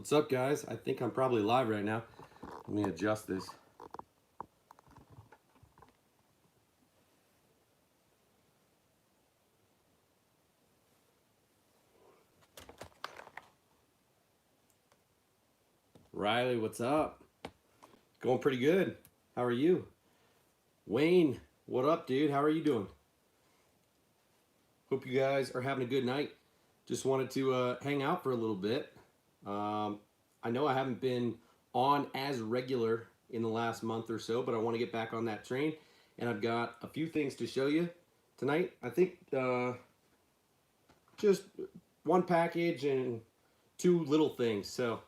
What's up, guys? I think I'm probably live right now. Let me adjust this. Riley, what's up? Going pretty good. How are you? Wayne, what up, dude? How are you doing? Hope you guys are having a good night. Just wanted to hang out for a little bit. I know I haven't been on as regular in the last month or so, but I want to get back on that train, and I've got a few things to show you tonight. I think just one package and two little things. So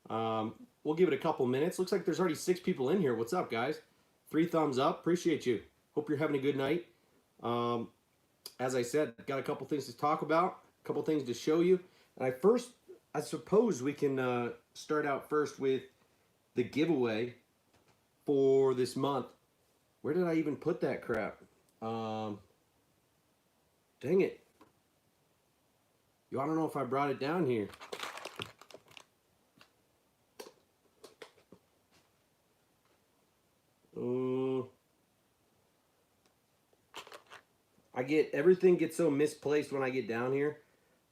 we'll give it a couple minutes. Looks like there's already 6 people in here. What's up, guys? 3 thumbs up. Appreciate you. Hope you're having a good night. As I said, got a couple things to talk about, a couple things to show you. And I suppose we can start out first with the giveaway for this month. Where did I even put that crap? Dang it. I don't know if I brought it down here. Everything gets so misplaced when I get down here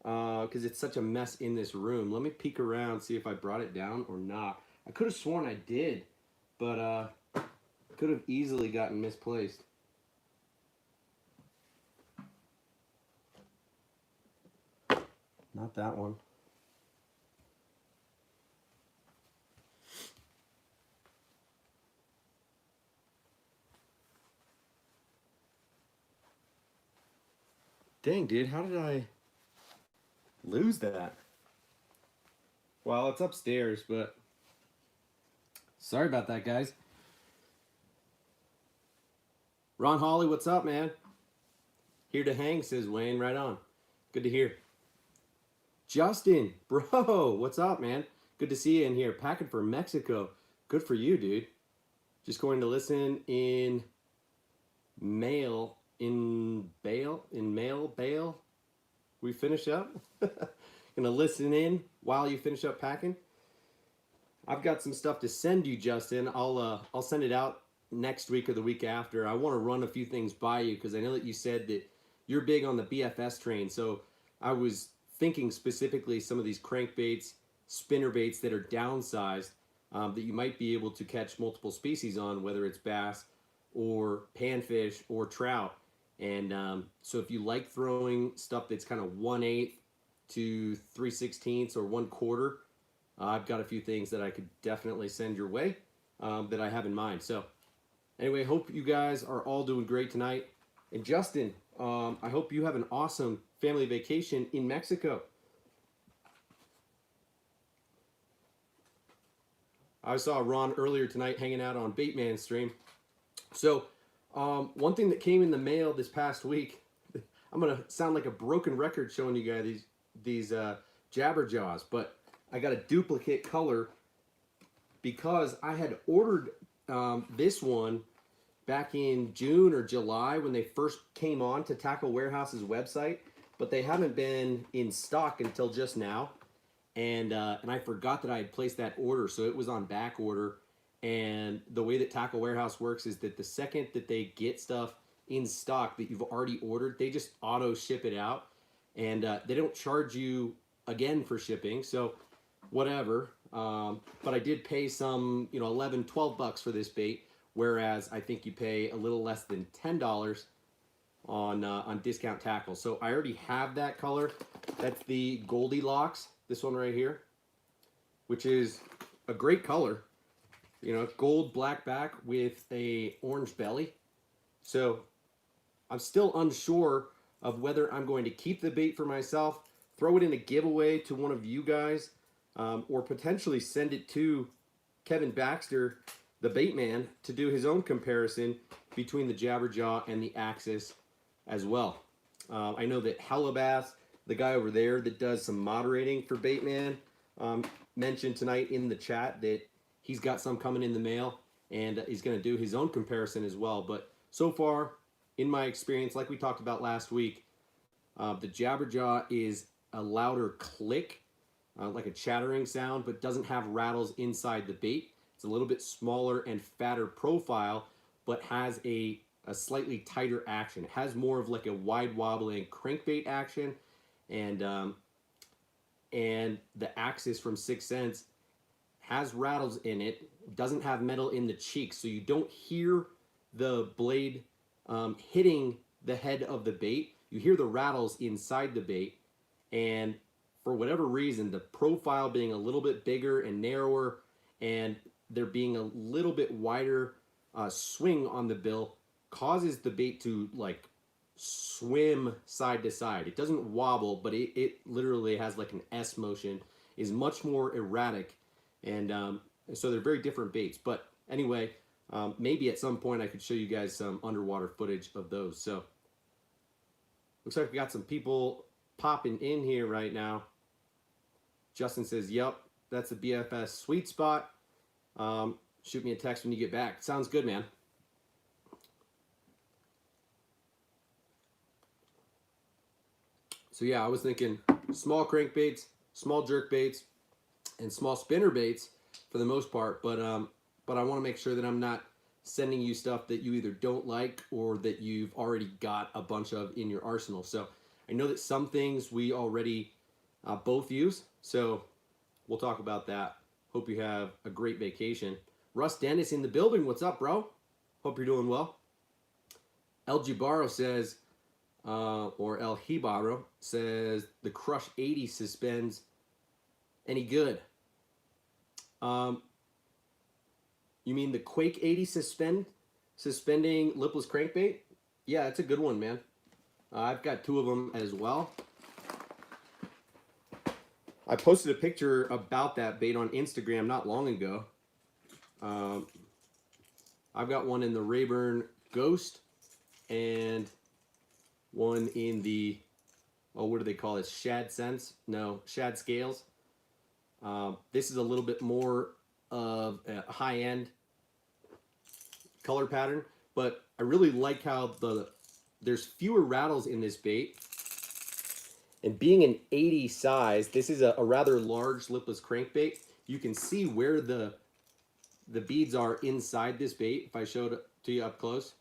because it's such a mess in this room. Let me peek around, see if I brought it down or not. I could have sworn I did, but could have easily gotten misplaced. Not that one. Dang, dude, how did I lose that? Well, it's upstairs, but sorry about that, guys. Ron Hawley, what's up, man? Here to hang, says Wayne. Right on. Good to hear. Justin, bro, what's up, man? Good to see you in here. Packing for Mexico. Good for you, dude. Just going to listen in mail. In bail. We finish up. Gonna listen in while you finish up packing. I've got some stuff to send you, Justin. I'll send it out next week or the week after. I want to run a few things by you because I know that you said that you're big on the BFS train. So I was thinking specifically some of these crankbaits, spinnerbaits that are downsized that you might be able to catch multiple species on, whether it's bass or panfish or trout. And so if you like throwing stuff that's kind of 1/8 to 3/16 or 1/4, I've got a few things that I could definitely send your way that I have in mind. So anyway, hope you guys are all doing great tonight. And Justin, I hope you have an awesome family vacation in Mexico. I saw Ron earlier tonight hanging out on Baitman's stream. So one thing that came in the mail this past week, I'm gonna sound like a broken record showing you guys these Jabberjaws, but I got a duplicate color because I had ordered this one back in June or July when they first came on to Tackle Warehouse's website, but they haven't been in stock until just now, and I forgot that I had placed that order, so it was on back order. And the way that Tackle Warehouse works is that the second that they get stuff in stock that you've already ordered, they just auto ship it out, and they don't charge you again for shipping, so whatever. But I did pay some, $11, $12 for this bait, whereas I think you pay a little less than $10 on discount tackle. So I already have that color. That's the Goldilocks, this one right here, which is a great color. Gold black back with a orange belly. So I'm still unsure of whether I'm going to keep the bait for myself, throw it in a giveaway to one of you guys, or potentially send it to Kevin Baxter, the bait man, to do his own comparison between the Jabberjaw and the Axis as well. I know that Hellabass, the guy over there that does some moderating for Baitman, mentioned tonight in the chat that he's got some coming in the mail, and he's going to do his own comparison as well. But so far, in my experience, like we talked about last week, the Jabberjaw is a louder click like a chattering sound, but doesn't have rattles inside the bait. It's a little bit smaller and fatter profile, but has a slightly tighter action. It has more of like a wide wobbling crankbait action, and the axis from 6th Sense has rattles in it. Doesn't have metal in the cheeks, so you don't hear the blade hitting the head of the bait. You hear the rattles inside the bait, and for whatever reason, the profile being a little bit bigger and narrower, and there being a little bit wider swing on the bill, causes the bait to like swim side to side. It doesn't wobble, but it literally has like an S motion, is much more erratic, and so they're very different baits. But anyway, maybe at some point I could show you guys some underwater footage of those. So looks like we got some people popping in here right now. Justin says, yep, that's the BFS sweet spot. Shoot me a text when you get back. Sounds good, man. So yeah, I was thinking small crankbaits, small jerk baits, and small spinner baits for the most part, but I want to make sure that I'm not sending you stuff that you either don't like or that you've already got a bunch of in your arsenal. So I know that some things we already both use, so we'll talk about that. Hope you have a great vacation. Russ Dennis in the building. What's up, bro? Hope you're doing well. El Jibaro says, or El Hibaro says, the Crush 80 suspends any good. You mean the Quake 80 suspending lipless crankbait? Yeah, it's a good one, man. I've got 2 of them as well. I posted a picture about that bait on Instagram not long ago. I've got one in the Rayburn Ghost and one in the, oh, what do they call it? Shad Sense? No, Shad Scales. This is a little bit more of a high-end color pattern, but I really like how there's fewer rattles in this bait. And being an 80 size, this is a rather large lipless crankbait. You can see where the beads are inside this bait. If I showed it to you up close,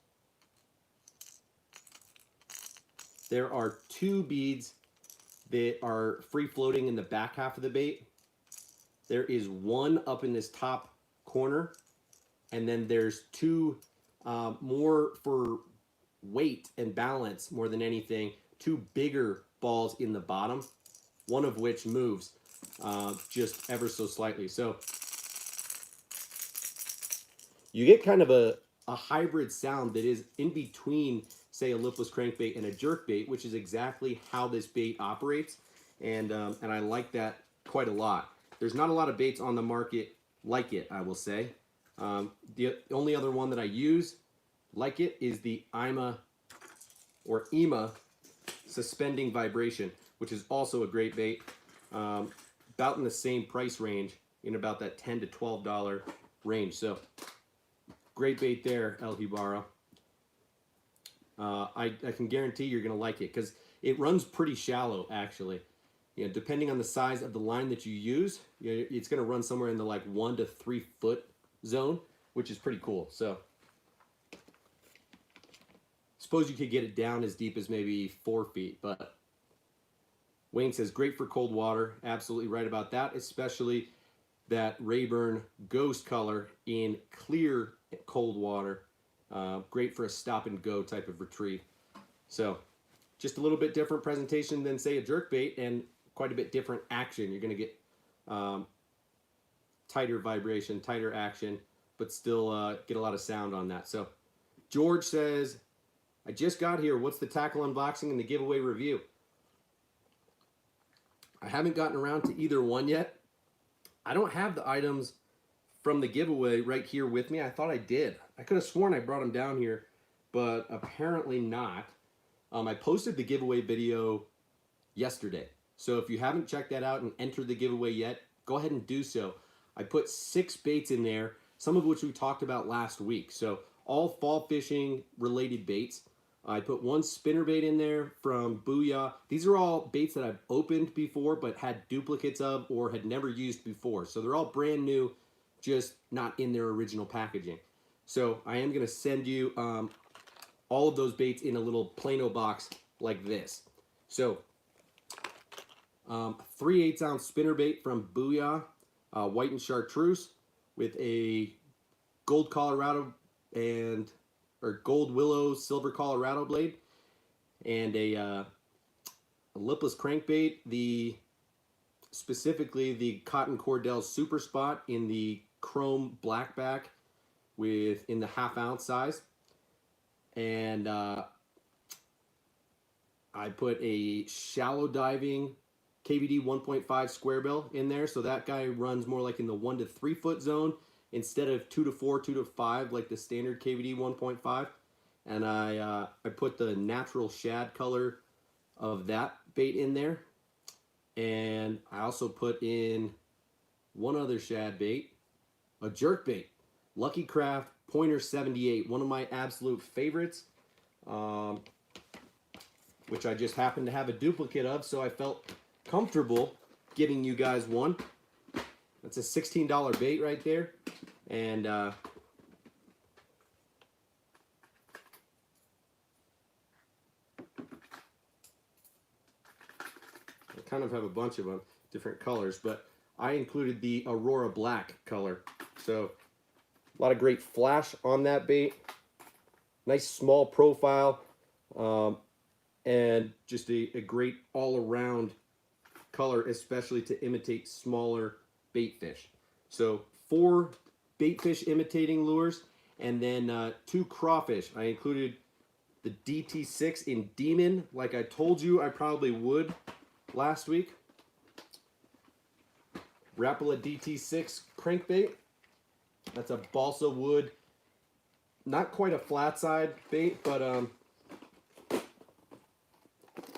there are 2 beads that are free floating in the back half of the bait. There is 1 up in this top corner, and then there's 2 more for weight and balance more than anything, 2 bigger balls in the bottom, one of which moves just ever so slightly. So you get kind of a hybrid sound that is in between, say, a lipless crankbait and a jerkbait, which is exactly how this bait operates, and I like that quite a lot. There's not a lot of baits on the market like it, I will say. The only other one that I use like it is the IMA suspending vibration, which is also a great bait, about in the same price range, in about that $10 to $12 range. So great bait there, El Hibara. I can guarantee you're gonna like it because it runs pretty shallow, actually. You know, depending on the size of the line that you use, it's gonna run somewhere in the like 1 to 3 foot zone, which is pretty cool. So suppose you could get it down as deep as maybe 4 feet, but Wayne says great for cold water. Absolutely right about that, especially that Rayburn Ghost color in clear cold water. Great for a stop and go type of retrieve. So just a little bit different presentation than, say, a jerkbait, and quite a bit different action. You're going to get tighter vibration, tighter action, but still get a lot of sound on that. So George says, I just got here. What's the tackle unboxing and the giveaway review? I haven't gotten around to either one yet. I don't have the items from the giveaway right here with me. I thought I did. I could have sworn I brought them down here, but apparently not. I posted the giveaway video yesterday. So if you haven't checked that out and entered the giveaway yet, go ahead and do so. I put 6 baits in there, some of which we talked about last week. So all fall fishing related baits. I put one spinnerbait in there from Booyah. These are all baits that I've opened before but had duplicates of or had never used before. So they're all brand new, just not in their original packaging. So I am going to send you all of those baits in a little Plano box like this. So 3/8 ounce spinnerbait from Booyah, white and chartreuse with a gold Colorado or gold willow silver Colorado blade, and a lipless crankbait, specifically the Cotton Cordell Super Spot in the chrome blackback in the 1/2 ounce size, and I put a shallow diving KVD 1.5 square bill in there, so that guy runs more like in the 1 to 3 foot zone instead of 2 to 4, 2 to 5 like the standard KVD 1.5. And I put the natural shad color of that bait in there. And I also put in one other shad bait, a jerk bait, Lucky Craft Pointer 78, one of my absolute favorites, which I just happened to have a duplicate of, so I felt comfortable giving you guys one. That's a $16 bait right there, and I kind of have a bunch of them, different colors, but I included the Aurora Black color. So a lot of great flash on that bait, nice small profile, and just a great all-around color, especially to imitate smaller bait fish. So 4 bait fish imitating lures, and then 2 crawfish. I included the DT6 in Demon, like I told you I probably would last week. Rapala Dt6 Crankbait. That's a balsa wood, not quite a flat side bait, but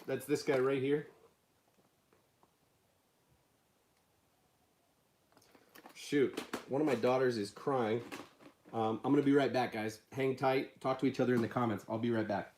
that's this guy right here. Shoot, one of my daughters is crying. I'm going to be right back, guys. Hang tight. Talk to each other in the comments. I'll be right back.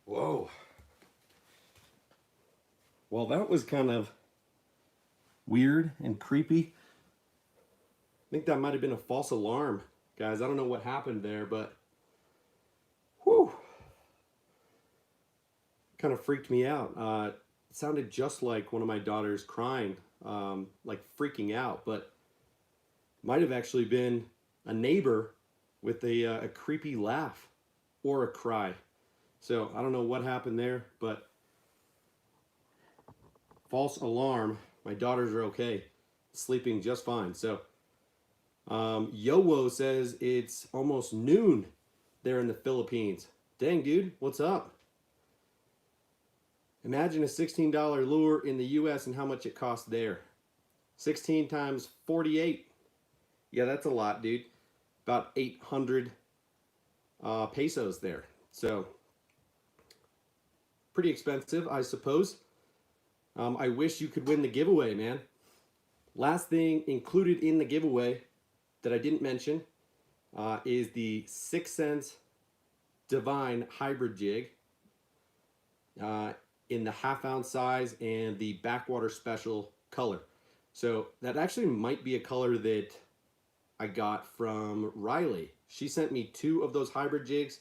Whoa. Well, that was kind of weird and creepy. I think that might have been a false alarm, guys. I don't know what happened there, but whew, kind of freaked me out. It sounded just like one of my daughters crying, like freaking out, but might have actually been a neighbor with a creepy laugh or a cry. So I don't know what happened there, but false alarm. My daughters are okay, sleeping just fine. So Yowo says it's almost noon there in the Philippines. Dang, dude, what's up? Imagine a $16 lure in the US and how much it costs there. 16 times 48. Yeah, that's a lot, dude. About 800 pesos there. So pretty expensive, I suppose. I wish you could win the giveaway, man. Last thing included in the giveaway that I didn't mention is the 6 Sense Divine Hybrid Jig in the 1/2 ounce size and the Backwater Special color. So that actually might be a color that I got from Riley. She sent me 2 of those hybrid jigs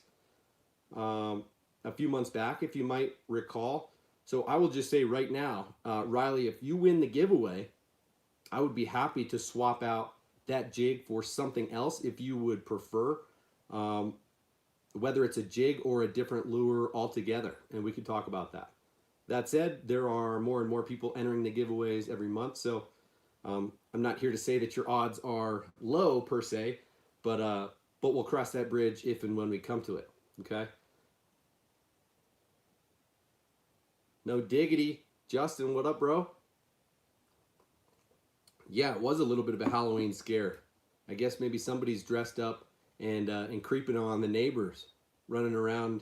a few months back, if you might recall. So I will just say right now, Riley, if you win the giveaway, I would be happy to swap out that jig for something else if you would prefer, whether it's a jig or a different lure altogether, and we could talk about that. That said, there are more and more people entering the giveaways every month, so I'm not here to say that your odds are low per se, but we'll cross that bridge if and when we come to it, okay? No diggity. Justin, what up, bro? Yeah, it was a little bit of a Halloween scare. I guess maybe somebody's dressed up and creeping on the neighbors, running around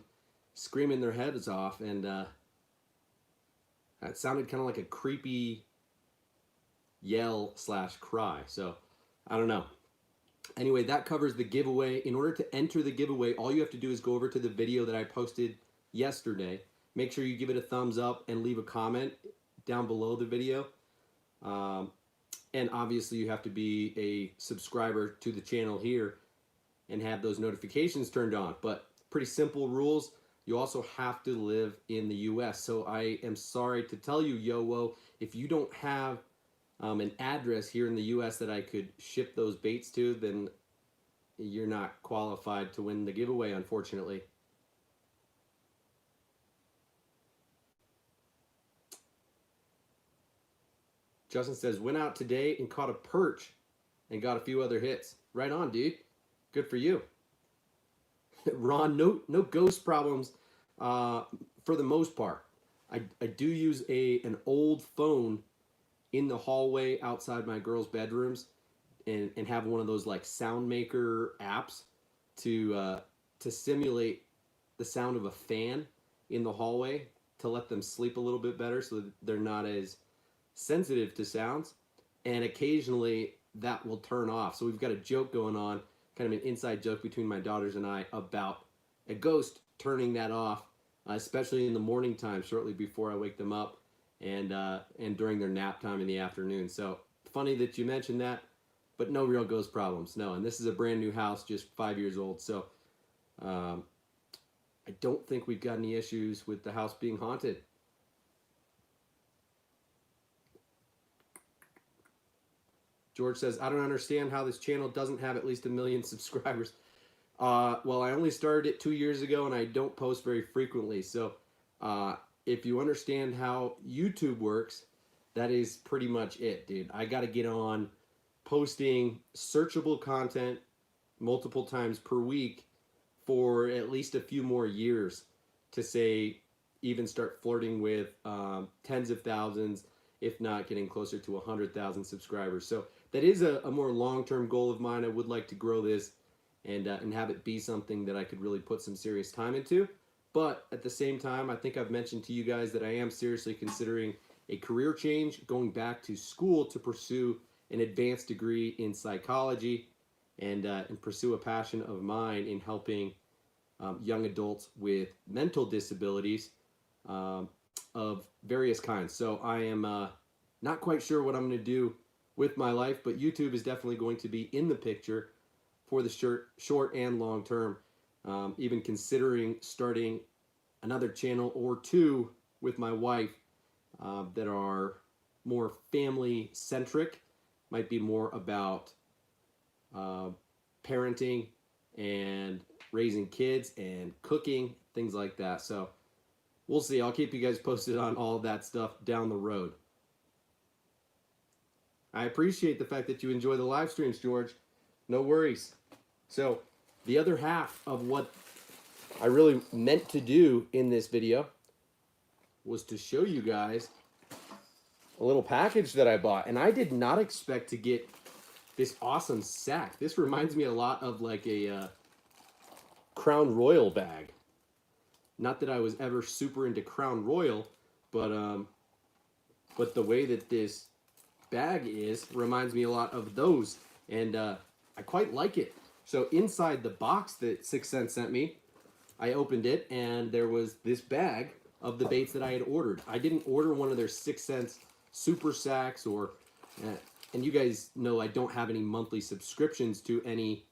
screaming their heads off, and it sounded kind of like a creepy yell / cry. So I don't know. Anyway, that covers the giveaway. In order to enter the giveaway, all you have to do is go over to the video that I posted yesterday. Make sure you give it a thumbs up and leave a comment down below the video. And obviously you have to be a subscriber to the channel here and have those notifications turned on. But pretty simple rules. You also have to live in the US. So I am sorry to tell you, Yo-Wo, if you don't have an address here in the US that I could ship those baits to, then you're not qualified to win the giveaway, unfortunately. Justin says, went out today and caught a perch and got a few other hits. Right on, dude. Good for you. Ron, no ghost problems for the most part. I do use an old phone in the hallway outside my girls' bedrooms and have one of those like sound maker apps to simulate the sound of a fan in the hallway to let them sleep a little bit better so that they're not as sensitive to sounds, and occasionally that will turn off. So we've got a joke going on, kind of an inside joke between my daughters and I about a ghost turning that off, especially in the morning time shortly before I wake them up and during their nap time in the afternoon. So funny that you mentioned that, but no real ghost problems. No, and this is a brand new house, just 5 years old. So I don't think we've got any issues with the house being haunted. George says, I don't understand how this channel doesn't have at least 1 million subscribers. Well, I only started it 2 years ago, and I don't post very frequently. So if you understand how YouTube works, that is pretty much it, dude. I got to get on posting searchable content multiple times per week for at least a few more years to say even start flirting with tens of thousands, if not getting closer to 100,000 subscribers. So that is a more long-term goal of mine. I would like to grow this and have it be something that I could really put some serious time into. But at the same time, I think I've mentioned to you guys that I am seriously considering a career change, going back to school to pursue an advanced degree in psychology and pursue a passion of mine in helping young adults with mental disabilities of various kinds. So I am not quite sure what I'm going to do with my life, but YouTube is definitely going to be in the picture for the short and long term. Even considering starting another channel or two with my wife that are more family centric, might be more about parenting and raising kids and cooking, things like that. So we'll see. I'll keep you guys posted on all of that stuff down the road. I appreciate the fact that you enjoy the live streams, George. No worries. So the other half of what I really meant to do in this video was to show you guys a little package that I bought. And I did not expect to get this awesome sack. This reminds me a lot of like a Crown Royal bag. Not that I was ever super into Crown Royal, but the way that this bag is reminds me a lot of those, and I quite like it. So inside the box that 6 Cents sent me, I opened it, and there was this bag of the baits that I had ordered. I didn't order one of their 6 Cents Super Sacks, or and you guys know I don't have any monthly subscriptions to any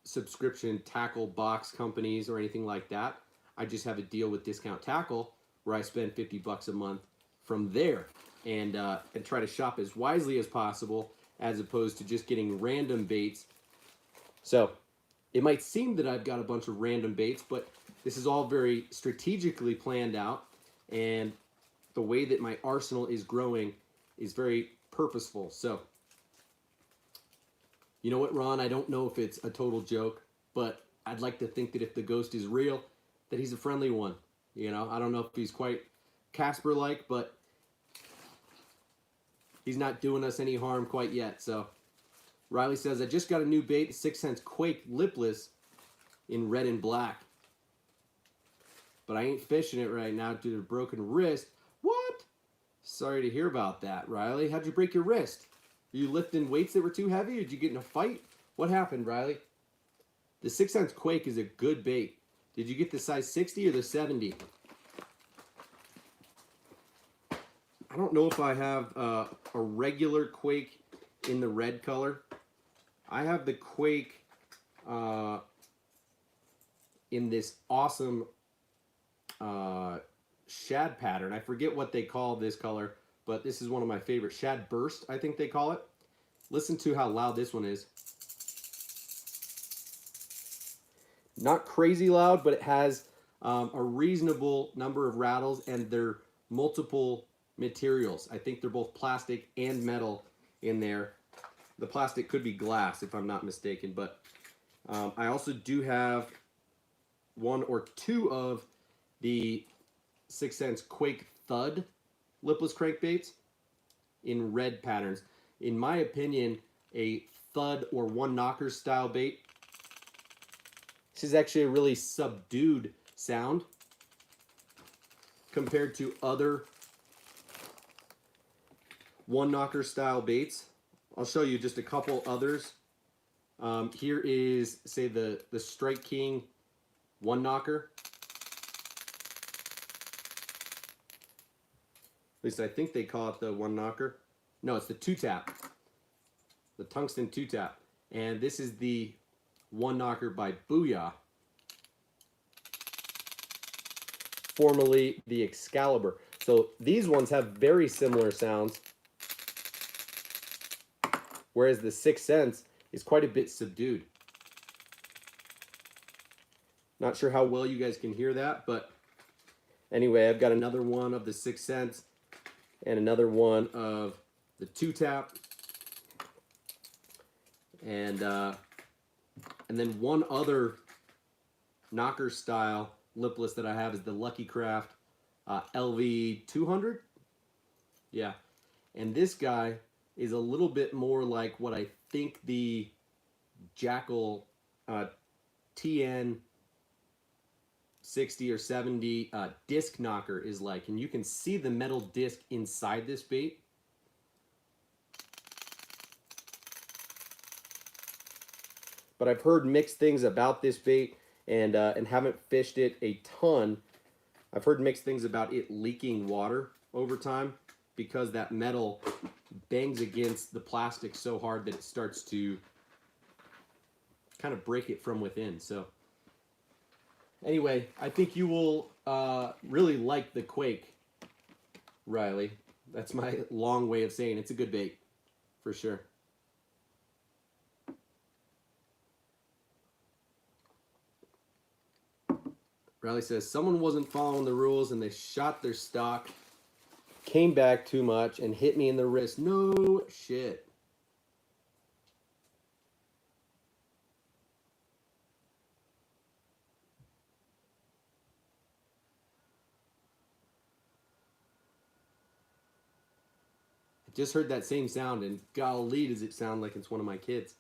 subscription tackle box companies or anything like that. I just have a deal with Discount Tackle where I spend $50 a month from there, and try to shop as wisely as possible, as opposed to just getting random baits. So it might seem that I've got a bunch of random baits, but this is all very strategically planned out, and the way that my arsenal is growing is very purposeful. So, you know what, Ron? I don't know if it's a total joke, but I'd like to think that if the ghost is real, that he's a friendly one. You know, I don't know if he's quite Casper-like, but he's not doing us any harm quite yet. So, Riley says, I just got a new bait, 6 Cents Quake Lipless in red and black. But I ain't fishing it right now due to a broken wrist. What? Sorry to hear about that, Riley. How'd you break your wrist? Are you lifting weights that were too heavy? Or did you get in a fight? What happened, Riley? The 6 Cents Quake is a good bait. Did you get the size 60 or the 70? I don't know if I have a regular Quake in the red color. I have the Quake in this awesome Shad pattern. I forget what they call this color, but this is one of my favorites. Shad Burst, I think they call it. Listen to how loud this one is. Not crazy loud, but it has a reasonable number of rattles, and they're multiple materials. I think they're both plastic and metal in there. The plastic could be glass, if I'm not mistaken, but I also do have one or two of the 6 Cents Quake Thud lipless crankbaits in red patterns. In my opinion, a Thud or one knocker style bait. This is actually a really subdued sound compared to other one knocker style baits. I'll show you just a couple others. Here is, say, the Strike King one knocker. At least I think they call it the one knocker. No, it's the two tap. The tungsten two tap. And this is the one knocker by Booyah. Formerly the Excalibur. So these ones have very similar sounds, whereas the 6 Cents is quite a bit subdued. Not sure how well you guys can hear that, but anyway, I've got another one of the 6 Cents and another one of the two tap, and then one other knocker style lipless that I have is the Lucky Craft LV 200. Yeah, and this guy is a little bit more like what I think the Jackal TN 60 or 70 disc knocker is like, and you can see the metal disc inside this bait. But I've heard mixed things about this bait, and haven't fished it a ton. I've heard mixed things about it leaking water over time because that metal bangs against the plastic so hard that it starts to kind of break it from within. So anyway, I think you will really like the Quake, Riley. That's my long way of saying it's a good bait, for sure. Riley says, someone wasn't following the rules and they shot their stock, came back too much, and hit me in the wrist. No shit. I just heard that same sound, and golly, does it sound like it's one of my kids.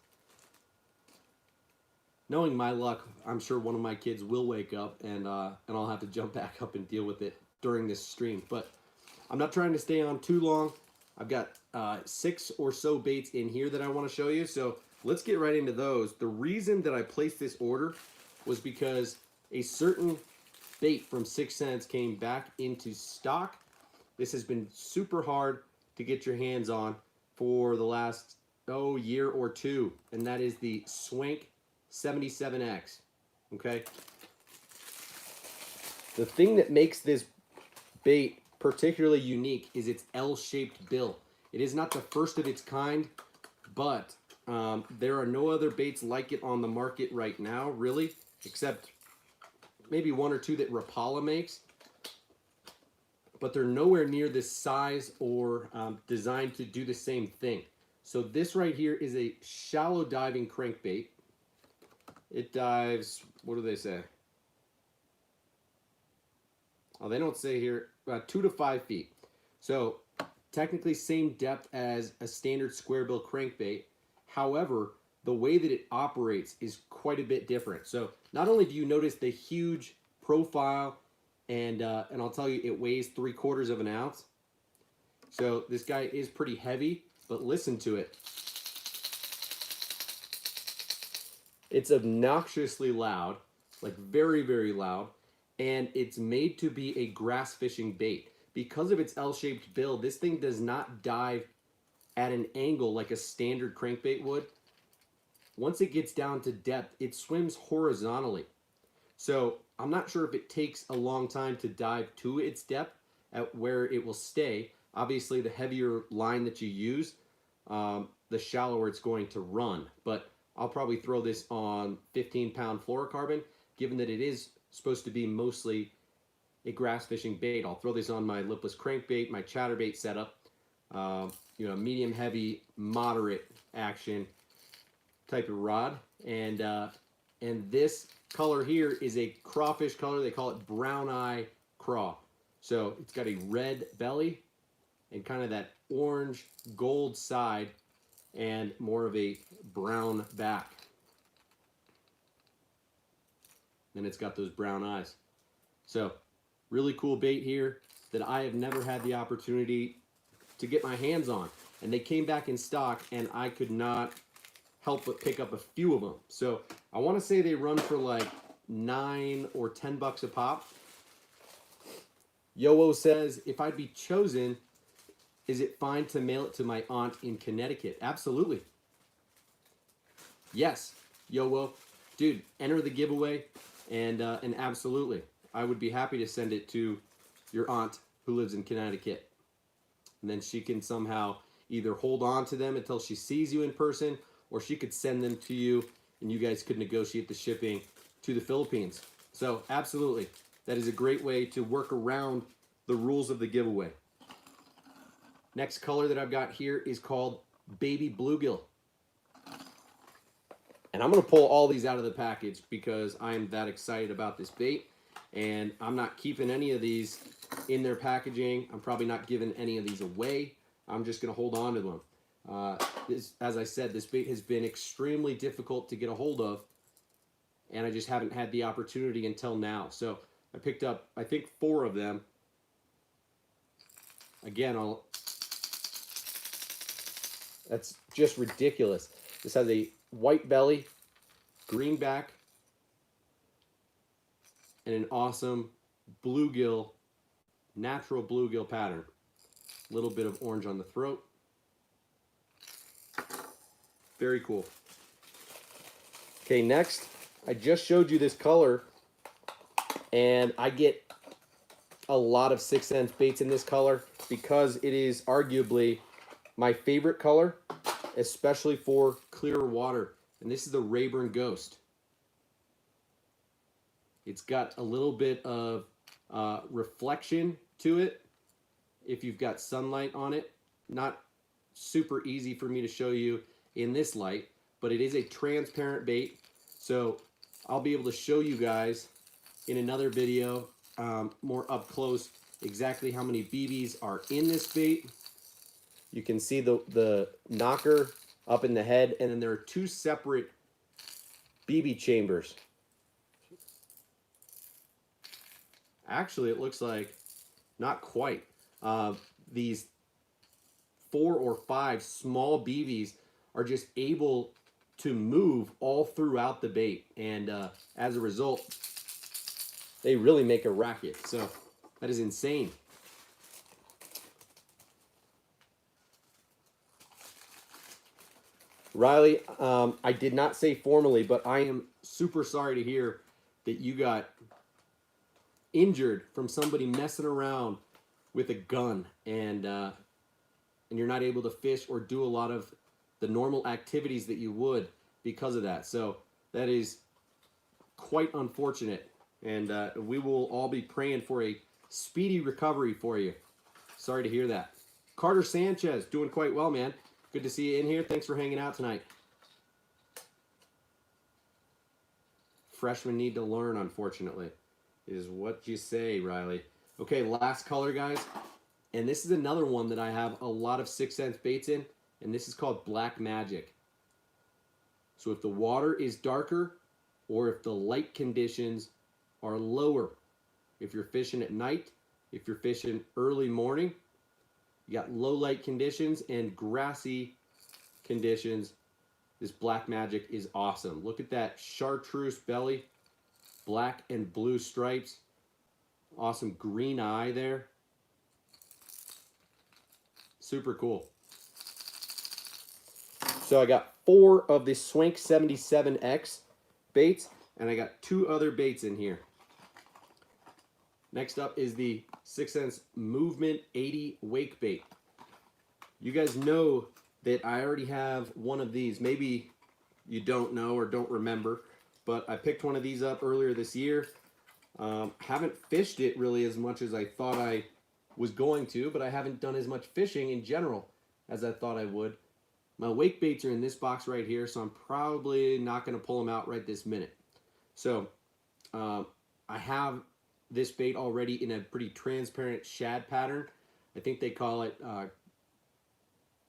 knowing my luck, I'm sure one of my kids will wake up and I'll have to jump back up and deal with it during this stream. But I'm not trying to stay on too long. I've got 6 or so baits in here that I want to show you. So let's get right into those. The reason that I placed this order was because a certain bait from 6 Cents came back into stock. This has been super hard to get your hands on for the last year or two, and that is the Swank 77X. Okay, the thing that makes this bait particularly unique is its L-shaped bill. It is not the first of its kind, but there are no other baits like it on the market right now, really, except maybe 1 or 2 that Rapala makes. But they're nowhere near this size or designed to do the same thing. So this right here is a shallow diving crankbait. It dives, what do they say? Oh, they don't say here, 2 to 5 feet. So technically same depth as a standard square bill crankbait. However, the way that it operates is quite a bit different. So not only do you notice the huge profile, and I'll tell you, it weighs 3/4 of an ounce. So this guy is pretty heavy, but listen to it. It's obnoxiously loud, like very, very loud, and it's made to be a grass fishing bait. Because of its L-shaped bill, this thing does not dive at an angle like a standard crankbait would. Once it gets down to depth, it swims horizontally. So I'm not sure if it takes a long time to dive to its depth at where it will stay. Obviously, the heavier line that you use, the shallower it's going to run. But I'll probably throw this on 15-pound fluorocarbon, given that it is supposed to be mostly a grass fishing bait. I'll throw this on my Lipless crankbait, my Chatterbait setup, you know, medium heavy, moderate action type of rod, and this color here is a crawfish color. They call it brown eye craw. So it's got a red belly and kind of that orange gold side and more of a brown back. And it's got those brown eyes. So really cool bait here that I have never had the opportunity to get my hands on. And they came back in stock and I could not help but pick up a few of them. So I want to say they run for like $9 or $10 a pop. Yo-O says, if I'd be chosen, is it fine to mail it to my aunt in Connecticut? Absolutely. Yes, Yo-O. Dude, enter the giveaway, and absolutely. I would be happy to send it to your aunt who lives in Connecticut. And then she can somehow either hold on to them until she sees you in person, or she could send them to you and you guys could negotiate the shipping to the Philippines. So absolutely, that is a great way to work around the rules of the giveaway. Next color that I've got here is called Baby Bluegill. And I'm gonna pull all these out of the package because I am that excited about this bait. And I'm not keeping any of these in their packaging. I'm probably not giving any of these away. I'm just gonna hold on to them. As I said, this bait has been extremely difficult to get a hold of, and I just haven't had the opportunity until now. So I picked up, I think, 4 of them. Again, that's just ridiculous. This has a white belly, green back, and an awesome bluegill, natural bluegill pattern. A little bit of orange on the throat. Very cool. Okay, next, I just showed you this color, and I get a lot of 6 Cents baits in this color because it is arguably my favorite color, especially for clear water. And this is the Rayburn Ghost. It's got a little bit of reflection to it if you've got sunlight on it. Not super easy for me to show you in this light, but it is a transparent bait. So I'll be able to show you guys in another video more up close exactly how many BBs are in this bait. You can see the knocker up in the head, and then there are 2 separate BB chambers. Actually, it looks like not quite. These 4 or 5 small BBs are just able to move all throughout the bait, and as a result, they really make a racket. So that is insane. Riley, I did not say formally, but I am super sorry to hear that you got injured from somebody messing around with a gun, and you're not able to fish or do a lot of the normal activities that you would because of that. So that is quite unfortunate, and we will all be praying for a speedy recovery for you. Sorry to hear that. Carter Sanchez, doing quite well, man. Good to see you in here. Thanks for hanging out tonight. Freshmen need to learn, unfortunately, is what you say, Riley. Okay, last color, guys. And this is another one that I have a lot of 6th Sense baits in, and this is called Black Magic. So if the water is darker, or if the light conditions are lower, if you're fishing at night, if you're fishing early morning, you got low light conditions and grassy conditions, this Black Magic is awesome. Look at that chartreuse belly, black and blue stripes, awesome green eye there. Super cool. So I got 4 of the Swank 77X baits, and I got 2 other baits in here. Next up is the 6th Sense Movement 80 Wake Bait. You guys know that I already have one of these. Maybe you don't know or don't remember, but I picked one of these up earlier this year. Haven't fished it really as much as I thought I was going to, but I haven't done as much fishing in general as I thought I would. My wake baits are in this box right here, so I'm probably not going to pull them out right this minute. So I have this bait already in a pretty transparent shad pattern. I think they call it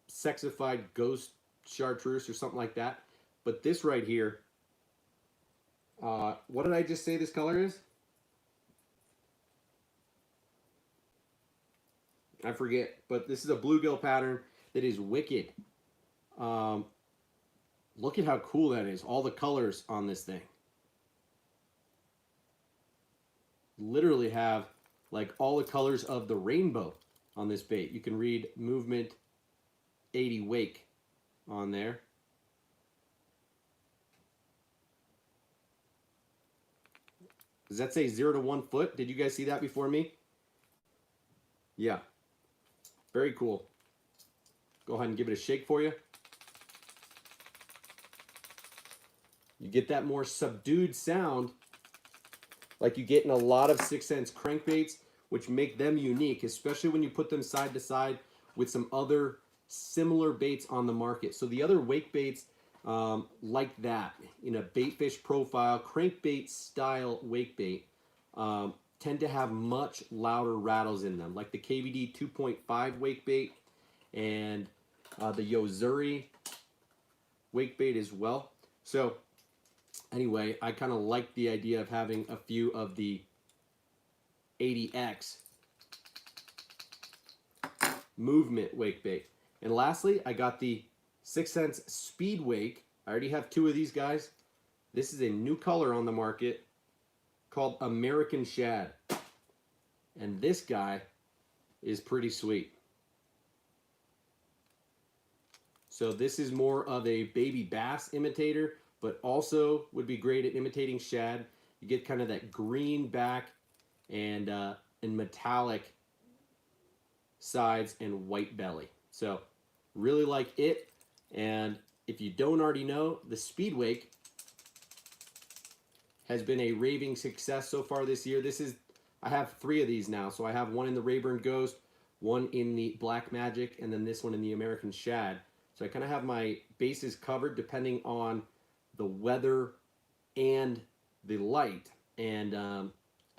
sexified ghost chartreuse or something like that. But this right here, what did I just say this color is? I forget, but this is a bluegill pattern that is wicked. Look at how cool that is. All the colors on this thing. Literally have like all the colors of the rainbow on this bait. You can read Movement 80 Wake on there. Does that say 0 to 1 foot? Did you guys see that before me? Yeah. Very cool. Go ahead and give it a shake for you. You get that more subdued sound like you get in a lot of 6th Sense crankbaits, which make them unique, especially when you put them side to side with some other similar baits on the market. So the other wake baits like that, in a bait fish profile, crankbait style wake bait, tend to have much louder rattles in them, like the KVD 2.5 wake bait and the Yozuri wake bait as well. So anyway, I kind of like the idea of having a few of the 80X movement wake bait. And lastly, I got the 6th Sense Speed Wake. I already have 2 of these guys. This is a new color on the market called American Shad. And this guy is pretty sweet. So this is more of a baby bass imitator, but also would be great at imitating shad. You get kind of that green back and metallic sides and white belly. So really like it. And if you don't already know, the Speed Wake has been a raving success so far this year. I have 3 of these now. So I have one in the Rayburn Ghost, one in the Black Magic, and then this one in the American Shad. So I kind of have my bases covered depending on the weather and the light, and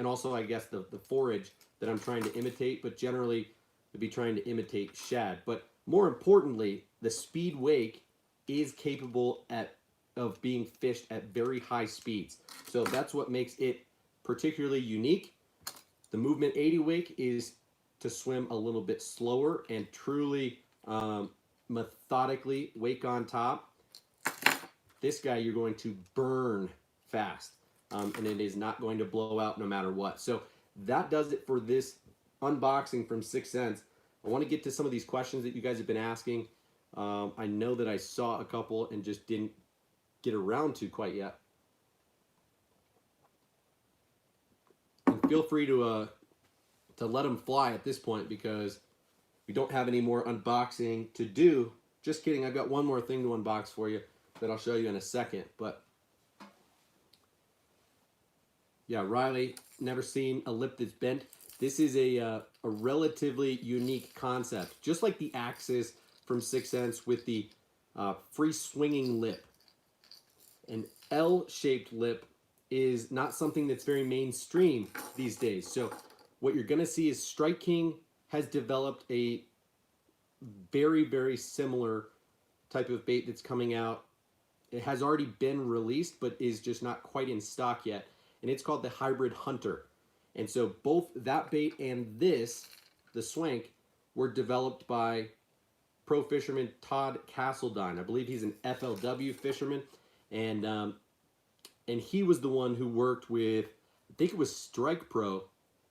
also I guess the forage that I'm trying to imitate, but generally I'd be trying to imitate shad. But more importantly, the Speed Wake is capable at of being fished at very high speeds. So that's what makes it particularly unique. The movement 80 wake is to swim a little bit slower and truly methodically wake on top. This guy you're going to burn fast, and it is not going to blow out no matter what. So that does it for this unboxing from 6th Sense. I want to get to some of these questions that you guys have been asking. I know that I saw a couple and just didn't get around to quite yet. And feel free to let them fly at this point because we don't have any more unboxing to do. Just kidding, I've got one more thing to unbox for you that I'll show you in a second. But yeah, Riley, never seen a lip that's bent. This is a relatively unique concept, just like the Axis from 6th Sense with the free swinging lip. An L-shaped lip is not something that's very mainstream these days. So what you're going to see is Strike King has developed a very, very similar type of bait that's coming out. It has already been released, but is just not quite in stock yet. And it's called the Hybrid Hunter. And so both that bait and this, the Swank, were developed by pro fisherman Todd Castledine. I believe he's an FLW fisherman. And he was the one who worked with, I think it was Strike Pro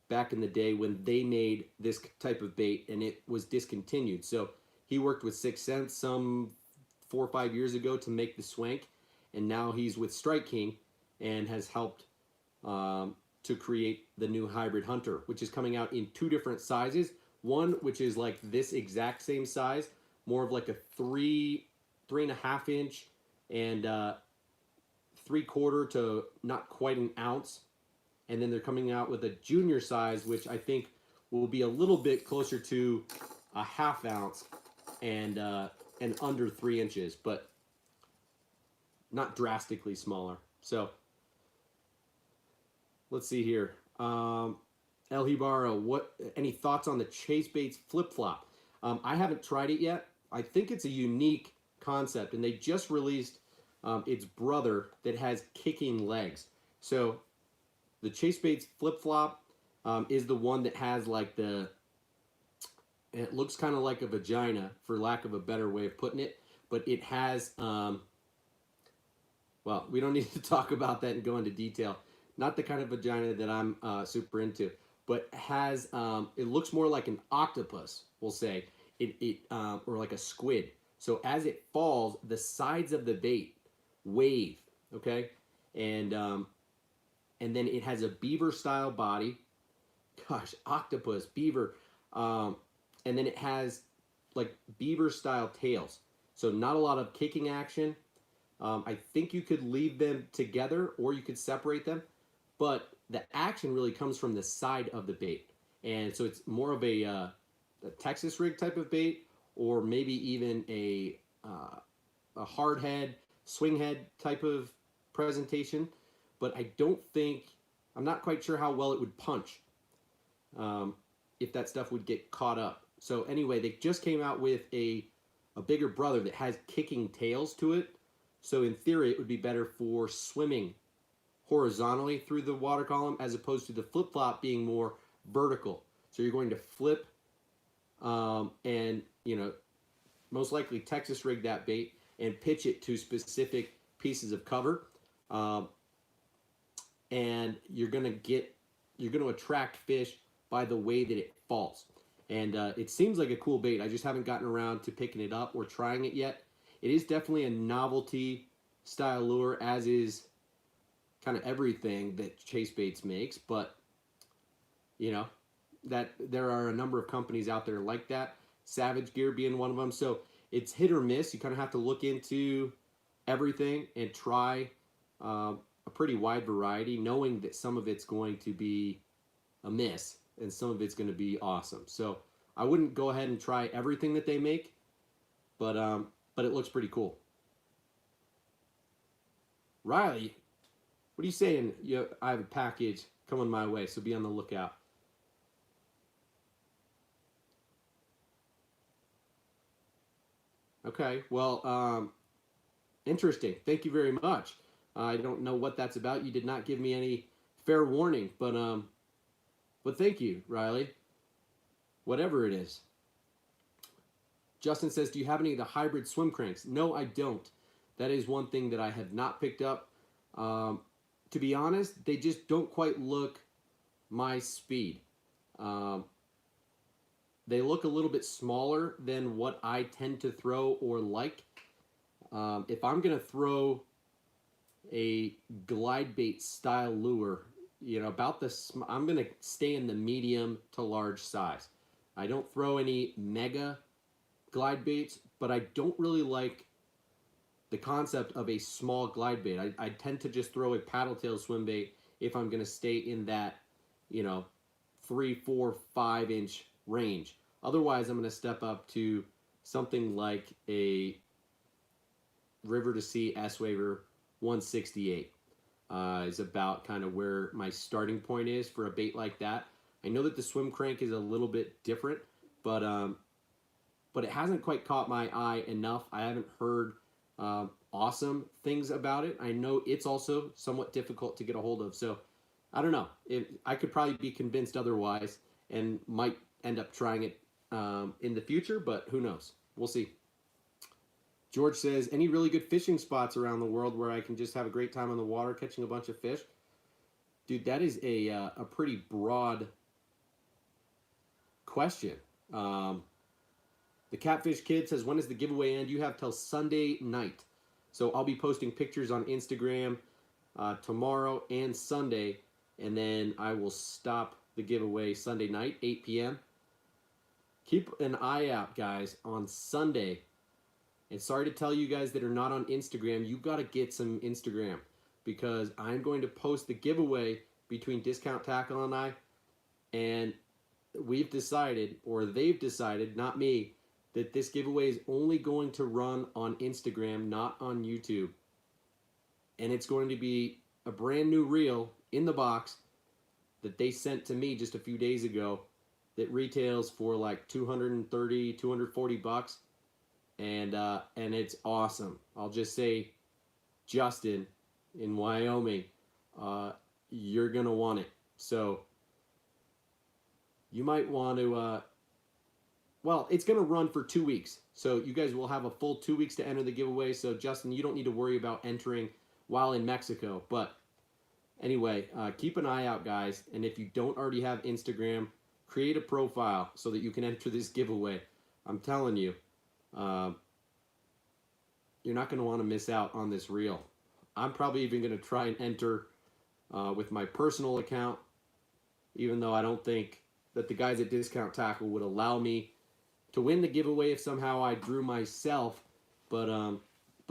back in the day when they made this type of bait and it was discontinued. So he worked with 6th Sense some 4 or 5 years ago to make the Swank. And now he's with Strike King and has helped to create the new Hybrid Hunter, which is coming out in 2 different sizes. One, which is like this exact same size, more of like a 3.5 inch and 3/4 to not quite an ounce. And then they're coming out with a junior size, which I think will be a little bit closer to a 1/2 ounce and under 3 inches, but not drastically smaller. So let's see here. El Hibaro, any thoughts on the Chase Baits flip-flop? I haven't tried it yet. I think it's a unique concept, and they just released its brother that has kicking legs. So the Chase Baits flip-flop is the one that has like it looks kind of like a vagina, for lack of a better way of putting it, but it has, well, we don't need to talk about that and go into detail. Not the kind of vagina that I'm super into, but has, it looks more like an octopus, we'll say, or like a squid. So as it falls, the sides of the bait wave, okay? And then it has a beaver-style body. Gosh, octopus, beaver. And then it has like beaver-style tails. So not a lot of kicking action. I think you could leave them together or you could separate them. But the action really comes from the side of the bait. And so it's more of a Texas rig type of bait, or maybe even a hard head, swing head type of presentation. But I don't think, I'm not quite sure how well it would punch if that stuff would get caught up. So anyway, they just came out with a bigger brother that has kicking tails to it. So in theory, it would be better for swimming horizontally through the water column as opposed to the flip-flop being more vertical. So you're going to flip and, you know, most likely Texas rig that bait and pitch it to specific pieces of cover. And you're going to attract fish by the way that it falls. And it seems like a cool bait. I just haven't gotten around to picking it up or trying it yet. It is definitely a novelty style lure, as is kind of everything that Chase Baits makes, but you know, that there are a number of companies out there like that, Savage Gear being one of them. So it's hit or miss. You kind of have to look into everything and try a pretty wide variety, knowing that some of it's going to be a miss and some of it's going to be awesome. So I wouldn't go ahead and try everything that they make, but it looks pretty cool. Riley, what are you saying? I have a package coming my way, so be on the lookout. Okay, well, Interesting. Thank you very much. I don't know what that's about. You did not give me any fair warning, but thank you, Riley. Whatever it is. Justin says, do you have any of the hybrid swim cranks? No, I don't. That is one thing that I have not picked up. To be honest, they just don't quite look my speed. They look a little bit smaller than what I tend to throw or like. If I'm going to throw a glide bait style lure, about this, I'm going to stay in the medium to large size. I don't throw any mega glide baits, but I don't really like the concept of a small glide bait. I tend to just throw a paddle tail swim bait if I'm going to stay in that, 3, 4, 5-inch range. Otherwise, I'm going to step up to something like a River to Sea S-Waver 168. Is about kind of where my starting point is for a bait like that. I know that the swim crank is a little bit different, but it hasn't quite caught my eye enough. I haven't heard awesome things about it. I know it's also somewhat difficult to get a hold of, so I don't know. I could probably be convinced otherwise and might end up trying it in the future, but who knows? We'll see. George says, any really good fishing spots around the world where I can just have a great time on the water catching a bunch of fish? Dude, that is a pretty broad question. The Catfish Kid says, when does the giveaway end? You have till Sunday night. So I'll be posting pictures on Instagram tomorrow and Sunday, and then I will stop the giveaway Sunday night, 8 p.m. Keep an eye out, guys, on Sunday. And sorry to tell you guys that are not on Instagram, you got to get some Instagram, because I'm going to post the giveaway between Discount Tackle and I, and we've decided, or they've decided, not me, that this giveaway is only going to run on Instagram, not on YouTube. And it's going to be a brand new reel in the box that they sent to me just a few days ago that retails for like $230, $240. And it's awesome. I'll just say, Justin in Wyoming, you're going to want it. So you might want to, well, it's going to run for 2 weeks. So you guys will have a full 2 weeks to enter the giveaway. So Justin, you don't need to worry about entering while in Mexico. But anyway, keep an eye out, guys. And if you don't already have Instagram, create a profile so that you can enter this giveaway. I'm telling you, you're not going to want to miss out on this reel. I'm probably even going to try and enter with my personal account, even though I don't think that the guys at Discount Tackle would allow me to win the giveaway if somehow I drew myself. But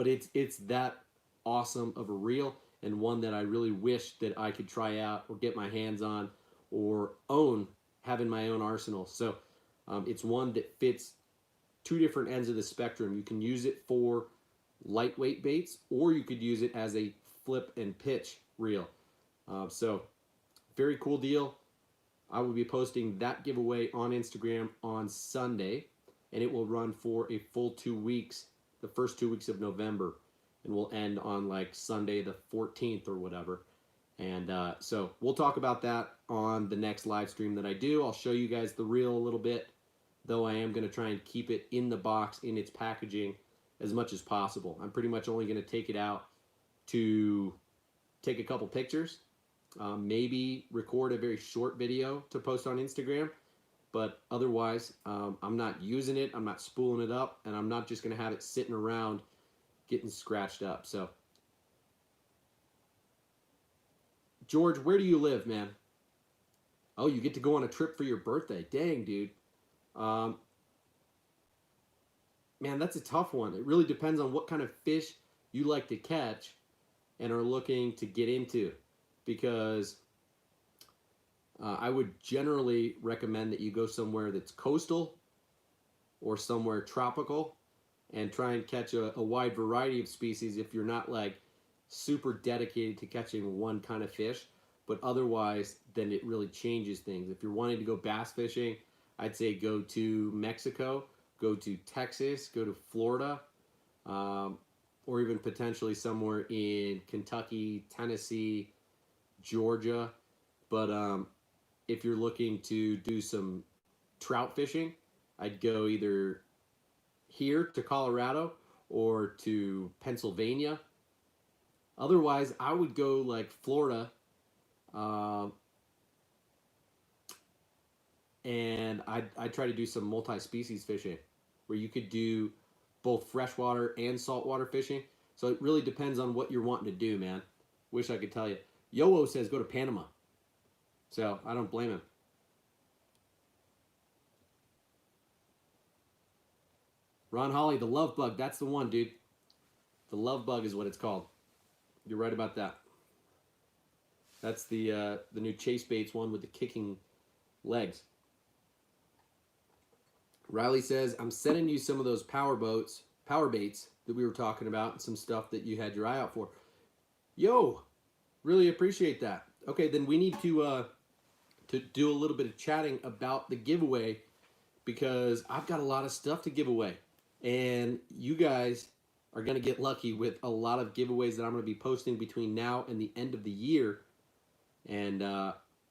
it's that awesome of a reel, and one that I really wish that I could try out or get my hands on or own, having my own arsenal. So it's one that fits two different ends of the spectrum. You can use it for lightweight baits, or you could use it as a flip and pitch reel. So very cool deal. I will be posting that giveaway on Instagram on Sunday, and it will run for a full 2 weeks, the first 2 weeks of November, and we'll end on like Sunday the 14th or whatever. And so we'll talk about that on the next live stream that I do. I'll show you guys the reel a little bit, though I am going to try and keep it in the box, in its packaging, as much as possible. I'm pretty much only going to take it out to take a couple pictures, maybe record a very short video to post on Instagram, but otherwise I'm not using it, I'm not spooling it up, and I'm not just going to have it sitting around getting scratched up. So George, where do you live, man? Oh, you get to go on a trip for your birthday. Dang, dude. Man, that's a tough one. It really depends on what kind of fish you like to catch and are looking to get into, because I would generally recommend that you go somewhere that's coastal or somewhere tropical and try and catch a wide variety of species if you're not like super dedicated to catching one kind of fish. But otherwise, then it really changes things. If you're wanting to go bass fishing, I'd say go to Mexico, go to Texas, go to Florida, or or even potentially somewhere in Kentucky, Tennessee, Georgia. But if you're looking to do some trout fishing, I'd go either here to Colorado or to Pennsylvania. Otherwise, I would go like Florida, and I'd try to do some multi-species fishing where you could do both freshwater and saltwater fishing. So it really depends on what you're wanting to do, man. Wish I could tell you. Yo-O says go to Panama. So I don't blame him. Ron Holly, the love bug. That's the one, dude. The love bug is what it's called. You're right about that. That's the new Chase Baits one with the kicking legs. Riley says, I'm sending you some of those power baits that we were talking about, and some stuff that you had your eye out for. Yo, really appreciate that. Okay, then we need to do a little bit of chatting about the giveaway, because I've got a lot of stuff to give away, and you guys are going to get lucky with a lot of giveaways that I'm going to be posting between now and the end of the year. And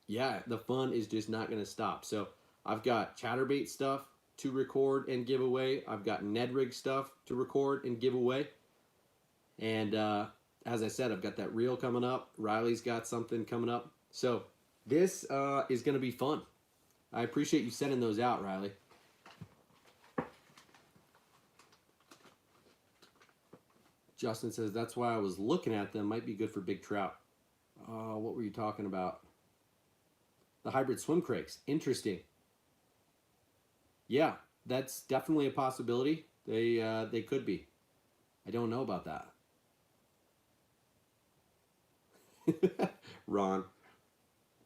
yeah, the fun is just not going to stop. So I've got Chatterbait stuff to record and give away. I've got Ned Rig stuff to record and give away. And as I said, I've got that reel coming up. Riley's got something coming up. So this is going to be fun. I appreciate you sending those out, Riley. Justin says, that's why I was looking at them. Might be good for big trout. What were you talking about? The hybrid swim crakes. Interesting. Yeah, that's definitely a possibility. They could be. I don't know about that. Ron.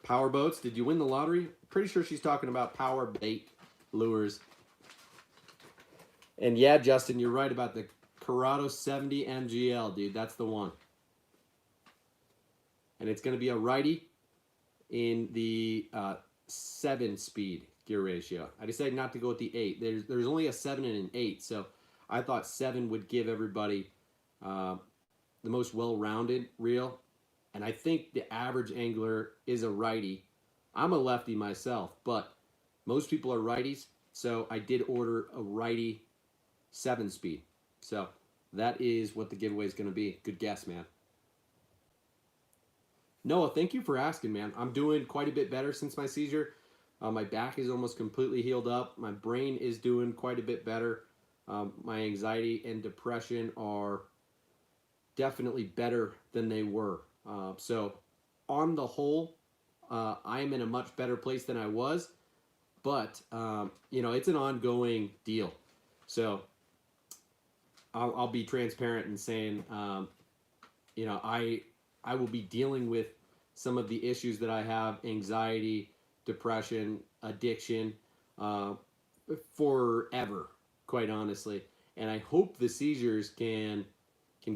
Power boats. Did you win the lottery? Pretty sure she's talking about Powerbait lures. And yeah, Justin, you're right about the Corrado 70 MGL, dude. That's the one. And it's going to be a righty in the 7-speed gear ratio. I decided not to go with the 8. There's only a 7 and an 8, so I thought 7 would give everybody the most well-rounded reel. And I think the average angler is a righty. I'm a lefty myself, but most people are righties, so I did order a righty 7-speed. So that is what the giveaway is going to be. Good guess, man. Noah, thank you for asking, man. I'm doing quite a bit better since my seizure. My back is almost completely healed up. My brain is doing quite a bit better. My anxiety and depression are definitely better than they were. So on the whole, I am in a much better place than I was. But, you know, it's an ongoing deal. So I'll be transparent in saying, you know, I will be dealing with some of the issues that I have, anxiety, depression, addiction, forever, quite honestly. And I hope the seizures can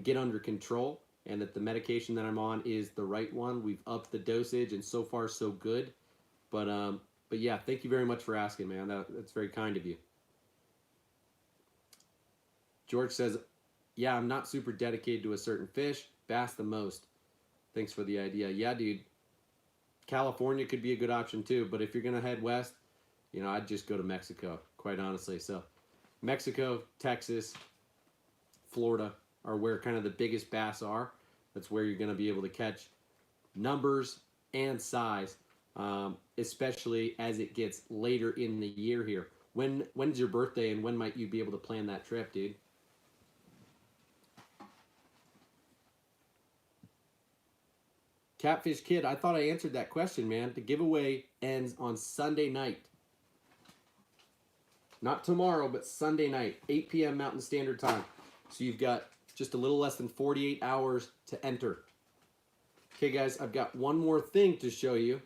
get under control, and that the medication that I'm on is the right one. We've upped the dosage, and so far so good. But yeah, thank you very much for asking, man. That's very kind of you. George says, yeah, I'm not super dedicated to a certain fish. Bass the most. Thanks for the idea. Yeah, dude. California could be a good option too, but if you're going to head west, you know, I'd just go to Mexico, quite honestly. So Mexico, Texas, Florida are where kind of the biggest bass are. That's where you're going to be able to catch numbers and size, especially as it gets later in the year here. When's your birthday, and when might you be able to plan that trip, dude? Catfish Kid, I thought I answered that question, man. The giveaway ends on Sunday night. Not tomorrow, but Sunday night, 8 p.m. Mountain Standard Time. So you've got just a little less than 48 hours to enter. Okay, guys, I've got one more thing to show you.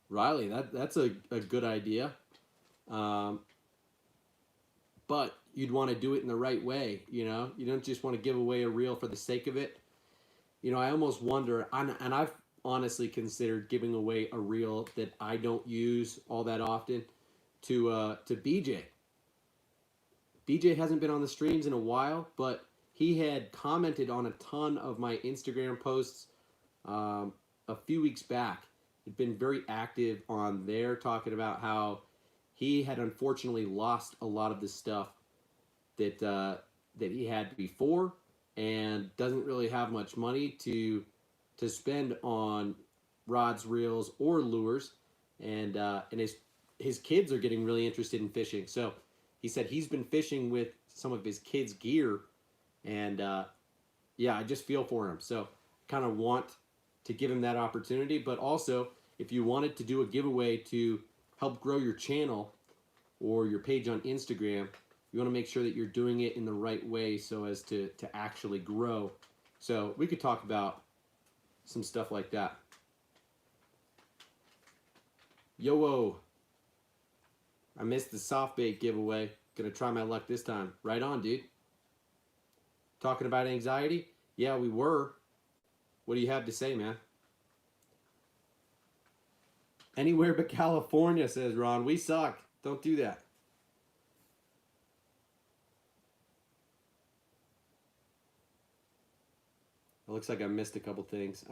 Riley, that's a good idea. But you'd want to do it in the right way, you know? You don't just want to give away a reel for the sake of it. You know, I almost wonder, and honestly considered giving away a reel that I don't use all that often to BJ. BJ hasn't been on the streams in a while, but he had commented on a ton of my Instagram posts a few weeks back. He'd been very active on there, talking about how he had unfortunately lost a lot of the stuff that that he had before, and doesn't really have much money to spend on rods, reels, or lures, and his kids are getting really interested in fishing. So he said he's been fishing with some of his kids' gear, and yeah, I just feel for him. So kind of want to give him that opportunity, but also if you wanted to do a giveaway to help grow your channel or your page on Instagram, you want to make sure that you're doing it in the right way so as to actually grow. So we could talk about some stuff like that. Yo-whoa. I missed the soft bait giveaway. Gonna try my luck this time. Right on, dude. Talking about anxiety? Yeah, we were. What do you have to say, man? Anywhere but California, says Ron. We suck. Don't do that. It looks like I missed a couple things.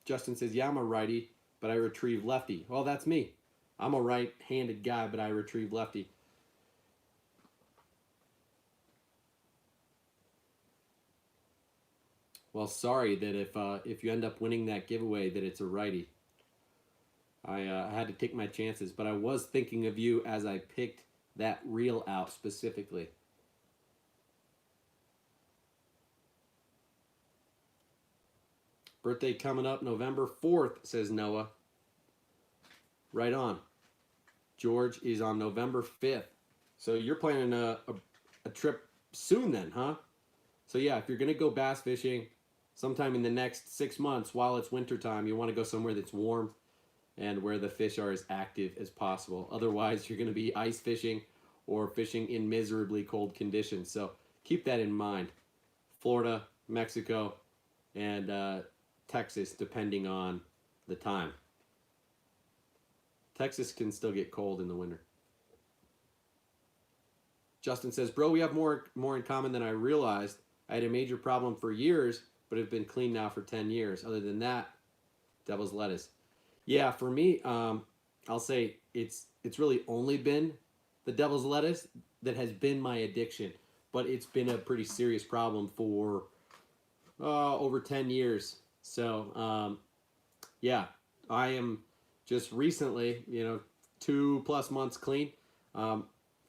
Justin says, yeah, I'm a righty, but I retrieve lefty. Well, that's me. I'm a right-handed guy, but I retrieve lefty. Well, sorry that if you end up winning that giveaway that it's a righty. I had to take my chances, but I was thinking of you as I picked that reel out specifically. Birthday coming up November 4th, says Noah. Right on. George is on November 5th. So you're planning a trip soon then, huh? So yeah, if you're going to go bass fishing sometime in the next 6 months while it's wintertime, you want to go somewhere that's warm and where the fish are as active as possible. Otherwise, you're going to be ice fishing or fishing in miserably cold conditions. So keep that in mind. Florida, Mexico, and Texas, depending on the time. Texas can still get cold in the winter. Justin says, bro, we have more in common than I realized. I had a major problem for years, but have been clean now for 10 years. Other than that, devil's lettuce. Yeah, for me, I'll say it's really only been the devil's lettuce that has been my addiction, but it's been a pretty serious problem for over 10 years. So, yeah, I am just recently, 2+ months clean,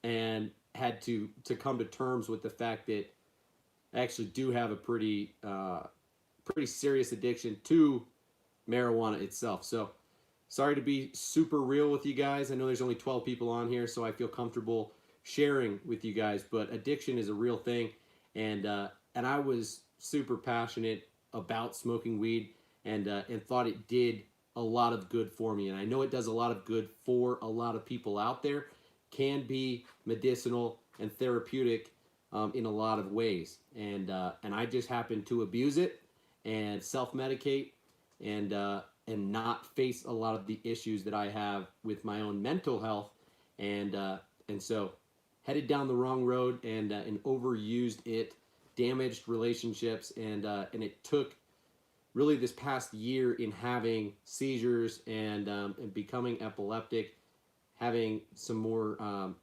and had to come to terms with the fact that I actually do have a pretty serious addiction to marijuana itself. So sorry to be super real with you guys. I know there's only 12 people on here, so I feel comfortable sharing with you guys, but addiction is a real thing, and I was super passionate about smoking weed and thought it did a lot of good for me, and I know it does a lot of good for a lot of people out there. Can be medicinal and therapeutic in a lot of ways, and I just happen to abuse it and self-medicate and not face a lot of the issues that I have with my own mental health, and so headed down the wrong road and overused it, damaged relationships, and it took really this past year in having seizures and becoming epileptic, having some more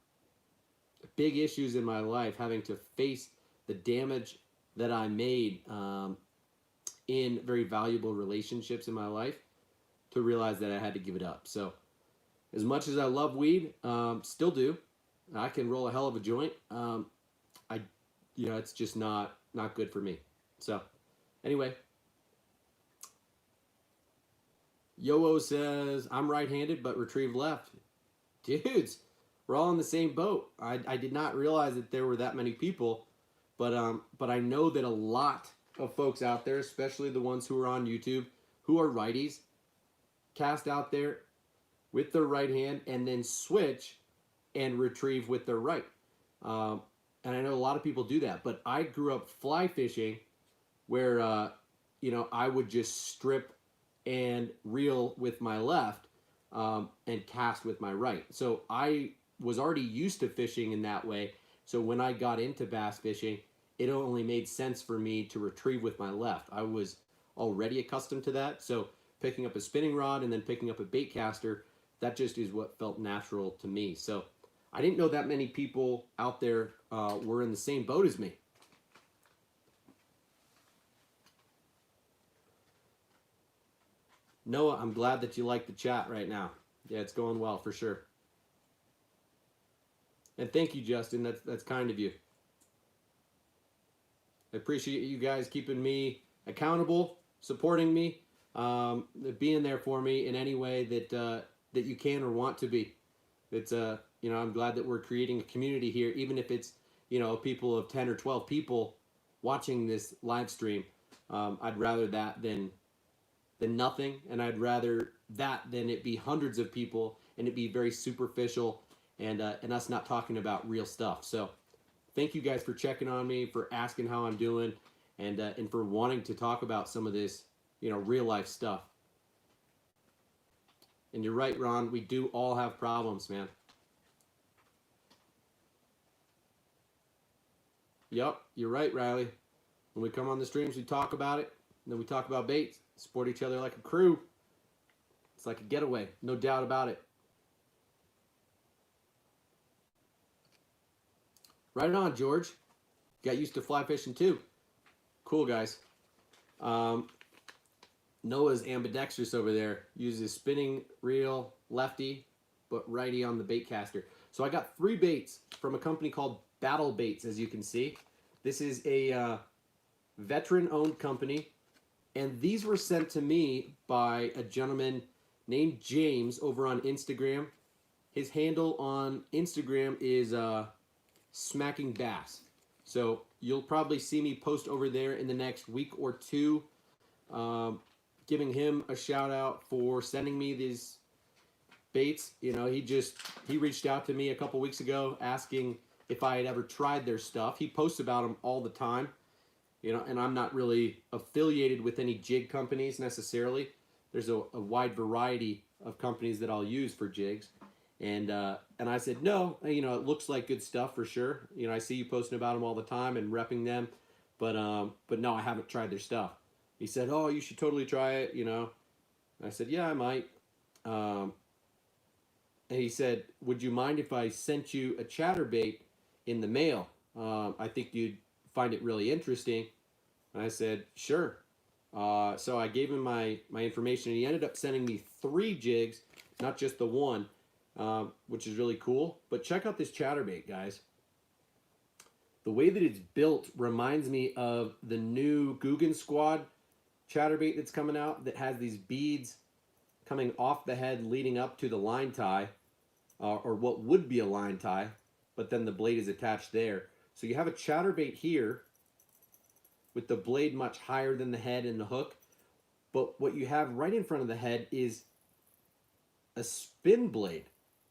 big issues in my life, having to face the damage that I made in very valuable relationships in my life, to realize that I had to give it up. So as much as I love weed, still do, I can roll a hell of a joint. It's just not good for me. So anyway, Yo-O says, I'm right-handed but retrieve left. Dudes, we're all in the same boat. I did not realize that there were that many people, but I know that a lot of folks out there, especially the ones who are on YouTube, who are righties, cast out there with their right hand and then switch and retrieve with their right. And I know a lot of people do that, but I grew up fly fishing where, I would just strip and reel with my left and cast with my right. So I was already used to fishing in that way. So when I got into bass fishing, it only made sense for me to retrieve with my left. I was already accustomed to that. So picking up a spinning rod and then picking up a bait caster, that just is what felt natural to me. So I didn't know that many people out there were in the same boat as me. Noah, I'm glad that you like the chat right now. Yeah, it's going well for sure. And thank you, Justin. That's kind of you. I appreciate you guys keeping me accountable, supporting me, being there for me in any way that that you can or want to be. It's you know, I'm glad that we're creating a community here, even if it's, you know, people of 10 or 12 people watching this live stream. I'd rather that than nothing, and I'd rather that than it be hundreds of people and it be very superficial and us not talking about real stuff. So thank you guys for checking on me, for asking how I'm doing, and for wanting to talk about some of this, you know, real life stuff. And you're right, Ron, we do all have problems, man. Yep, you're right, Riley. When we come on the streams, we talk about it, and then we talk about baits, support each other like a crew. It's like a getaway, no doubt about it. Right on, George. Got used to fly fishing too. Cool, guys. Noah's ambidextrous over there. Uses spinning reel, lefty, but righty on the bait caster. So I got 3 baits from a company called Battle Baits, as you can see. This is a veteran-owned company, and these were sent to me by a gentleman named James over on Instagram. His handle on Instagram is Smacking Bass. So you'll probably see me post over there in the next week or two, giving him a shout out for sending me these baits. You know, he reached out to me a couple weeks ago asking if I had ever tried their stuff. He posts about them all the time, you know, and I'm not really affiliated with any jig companies necessarily. There's a wide variety of companies that I'll use for jigs. And I said, no, you know, it looks like good stuff for sure. You know, I see you posting about them all the time and repping them, but no, I haven't tried their stuff. He said, oh, you should totally try it, you know. I said, yeah, I might. And he said, would you mind if I sent you a Chatterbait in the mail? I think you'd find it really interesting. And I said, sure. So I gave him my information, and he ended up sending me 3 jigs, not just the one. Which is really cool. But check out this Chatterbait, guys. The way that it's built reminds me of the new Guggen Squad Chatterbait that's coming out that has these beads coming off the head leading up to the line tie, or what would be a line tie, but then the blade is attached there. So you have a Chatterbait here with the blade much higher than the head and the hook. But what you have right in front of the head is a spin blade,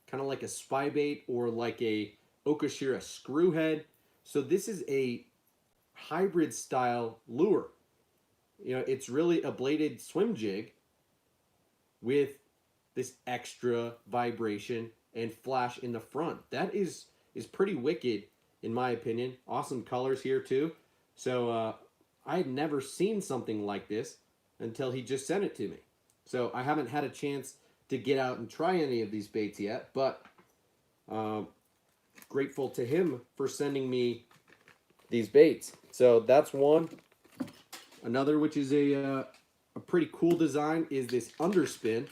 kind of like a spy bait or like a Okashira screw head. So this is a hybrid style lure. You know, it's really a bladed swim jig with this extra vibration and flash in the front. That is pretty wicked in my opinion. Awesome colors here too. So I had never seen something like this until he just sent it to me. So I haven't had a chance to get out and try any of these baits yet, but grateful to him for sending me these baits. So that's one. Another, which is a pretty cool design, is this underspin.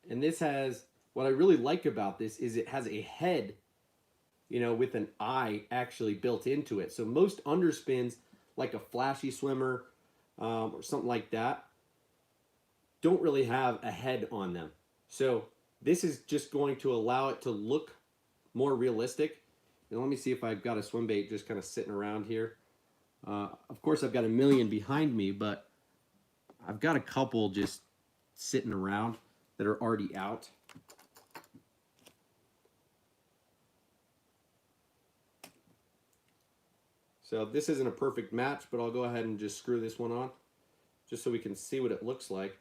And this has, what I really like about this is it has a head, you know, with an eye actually built into it. So most underspins, like a flashy swimmer or something like that, don't really have a head on them. So this is just going to allow it to look more realistic. And let me see if I've got a swim bait just kind of sitting around here. Of course, I've got a million behind me, but I've got a couple just sitting around that are already out. So this isn't a perfect match, but I'll go ahead and just screw this one on just so we can see what it looks like.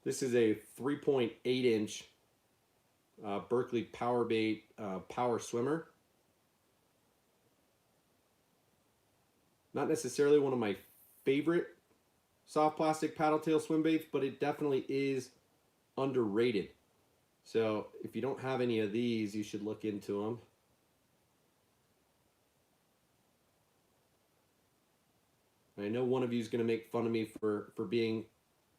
This is a 3.8 inch Berkeley Powerbait power swimmer. Not necessarily one of my favorite soft plastic paddle tail swim baits, but it definitely is underrated. So if you don't have any of these, you should look into them. I know one of you is going to make fun of me for being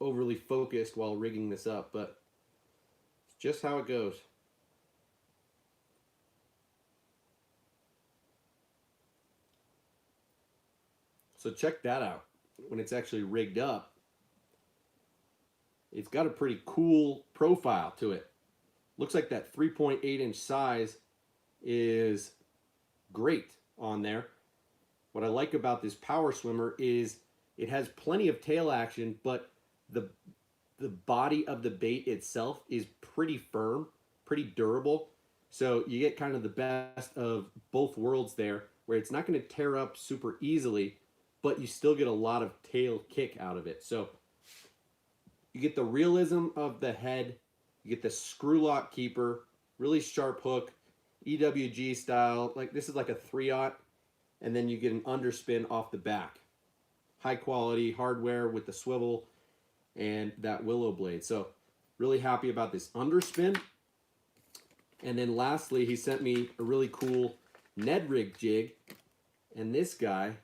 overly focused while rigging this up, but it's just how it goes. So check that out when it's actually rigged up. It's got a pretty cool profile to it. Looks like that 3.8 inch size is great on there. What I like about this power swimmer is it has plenty of tail action, but the body of the bait itself is pretty firm, pretty durable. So you get kind of the best of both worlds there, where it's not going to tear up super easily, but you still get a lot of tail kick out of it. So you get the realism of the head, you get the screw lock keeper, really sharp hook, EWG style. Like this is like a 3/0, and then you get an underspin off the back. High quality hardware with the swivel and that willow blade. So really happy about this underspin. And then lastly, he sent me a really cool Ned Rig Jig, and this guy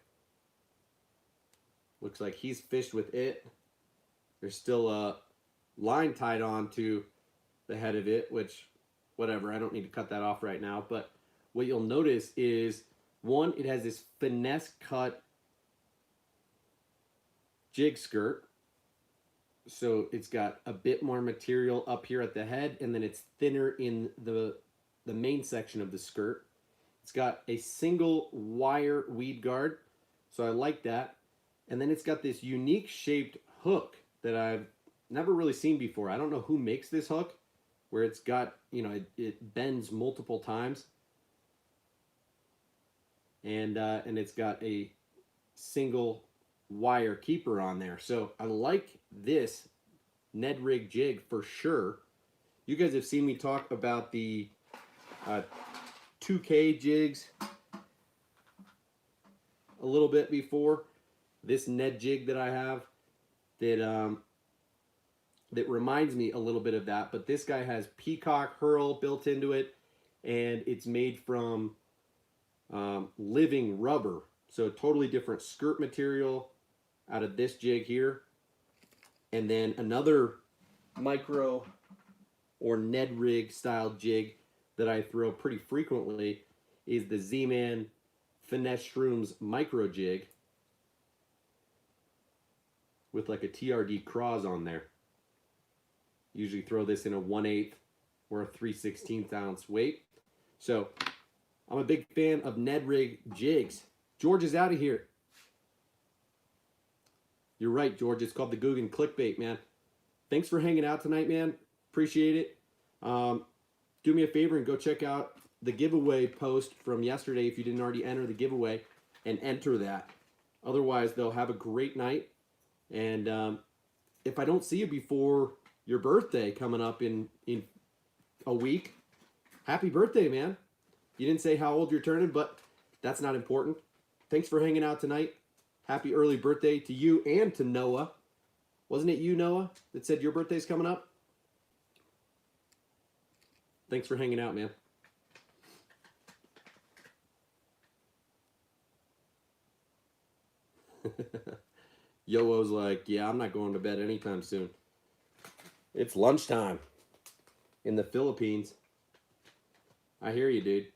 looks like he's fished with it. There's still a line tied on to the head of it, which, whatever, I don't need to cut that off right now. But what you'll notice is, one, it has this finesse cut jig skirt. So it's got a bit more material up here at the head, and then it's thinner in the main section of the skirt. It's got a single wire weed guard, so I like that. And then it's got this unique shaped hook that I've never really seen before. I don't know who makes this hook, where it's got, you know, it bends multiple times. And it's got a single wire keeper on there. So I like this Ned Rig Jig for sure. You guys have seen me talk about the 2K jigs a little bit before. This Ned Jig that I have that reminds me a little bit of that, but this guy has peacock hurl built into it, and it's made from living rubber, so totally different skirt material out of this jig here. And then another micro or Ned Rig style jig that I throw pretty frequently is the Z-Man Finesse Shrooms micro jig with like a TRD Craws on there. Usually throw this in a 1/8 or a 3/16 ounce weight. So I'm a big fan of Ned Rig jigs. George is out of here. You're right, George. It's called the Guggen Clickbait, man. Thanks for hanging out tonight, man. Appreciate it. Do me a favor and go check out the giveaway post from yesterday if you didn't already enter the giveaway, and enter that. Otherwise, they'll have a great night. And if I don't see you before your birthday coming up in a week, happy birthday, man. You didn't say how old you're turning, but that's not important. Thanks for hanging out tonight. Happy early birthday to you and to Noah. Wasn't it you, Noah, that said your birthday's coming up? Thanks for hanging out, man. Yowo's like, yeah, I'm not going to bed anytime soon. It's lunchtime in the Philippines. I hear you, dude.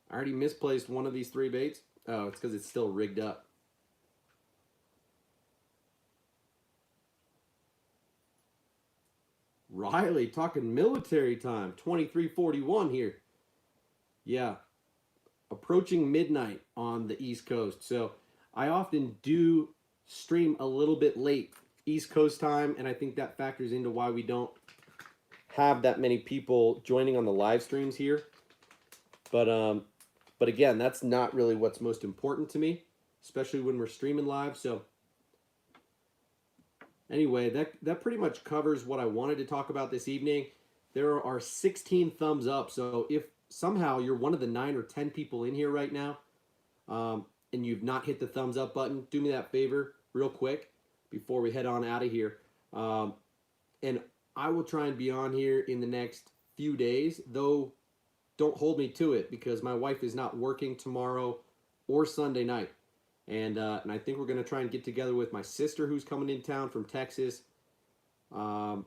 I already misplaced one of these 3 baits. Oh, it's because it's still rigged up. Riley talking military time. 23:41 here. Yeah. Approaching midnight on the East Coast. So I often do stream a little bit late East Coast time, and I think that factors into why we don't have that many people joining on the live streams here. But But again, that's not really what's most important to me, especially when we're streaming live. So anyway, that pretty much covers what I wanted to talk about this evening. There are 16 thumbs up. So if somehow you're one of the 9 or 10 people in here right now, and you've not hit the thumbs up button, do me that favor real quick before we head on out of here. And I will try and be on here in the next few days, though don't hold me to it because my wife is not working tomorrow or Sunday night. And I think we're going to try and get together with my sister who's coming in town from Texas for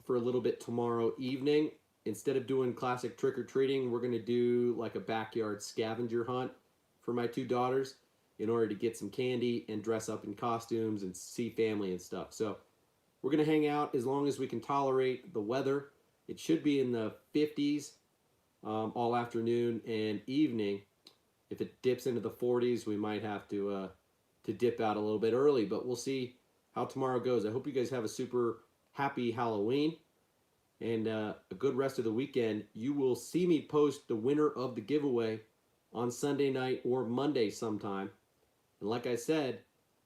a little bit tomorrow evening. Instead of doing classic trick-or-treating, we're going to do like a backyard scavenger hunt for my 2 daughters in order to get some candy and dress up in costumes and see family and stuff. So we're going to hang out as long as we can tolerate the weather. It should be in the 50s all afternoon and evening. If it dips into the 40s, we might have to dip out a little bit early, but we'll see how tomorrow goes. I hope you guys have a super happy Halloween and a good rest of the weekend. You will see me post the winner of the giveaway on Sunday night or Monday sometime. And like I said,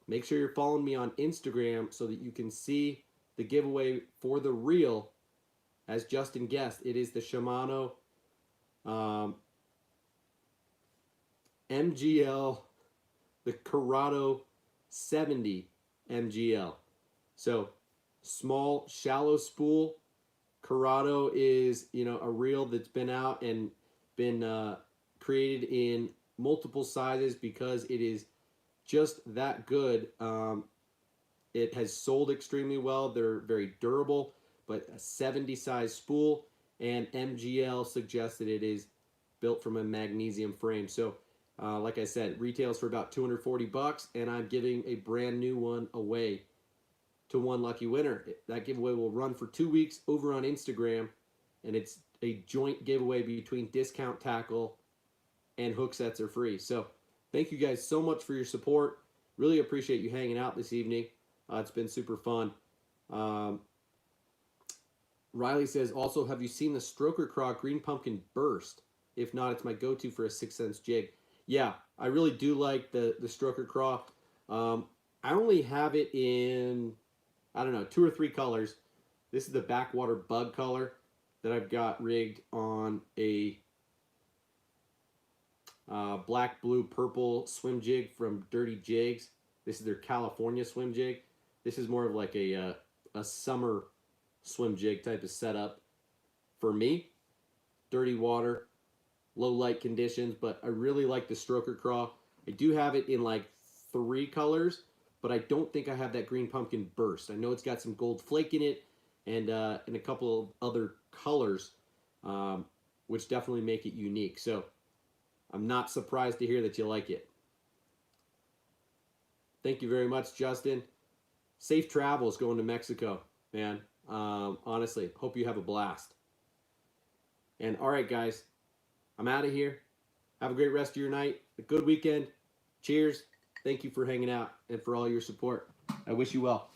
make sure you're following me on Instagram so that you can see the giveaway for the reel. As Justin guessed, it is the Shimano MGL, the Corrado 70 MGL. So small, shallow spool. Corrado is, a reel that's been out and been created in multiple sizes because it is just that good. It has sold extremely well. They're very durable, but a 70 size spool, and MGL suggests that it is built from a magnesium frame. So like I said, retails for about $240, and I'm giving a brand new one away to one lucky winner. That giveaway will run for 2 weeks over on Instagram, and it's a joint giveaway between Discount Tackle and Hooksets are free. So thank you guys so much for your support. Really appreciate you hanging out this evening. It's been super fun. Riley says, also, have you seen the Stroker Craw Green Pumpkin Burst? If not, it's my go-to for a 6-cents jig. Yeah, I really do like the Stroker Craw. I only have it in, 2 or 3 colors. This is the Backwater Bug color that I've got rigged on a black, blue, purple swim jig from Dirty Jigs. This is their California swim jig. This is more of like a summer swim jig type of setup for me. Dirty water, low light conditions, but I really like the Stroker Craw. I do have it in like 3 colors, but I don't think I have that Green Pumpkin Burst. I know it's got some gold flake in it and a couple of other colors, which definitely make it unique. So I'm not surprised to hear that you like it. Thank you very much, Justin. Safe travels going to Mexico, man. Honestly, hope you have a blast. And all right, guys, I'm out of here. Have a great rest of your night. A good weekend. Cheers. Thank you for hanging out and for all your support. I wish you well.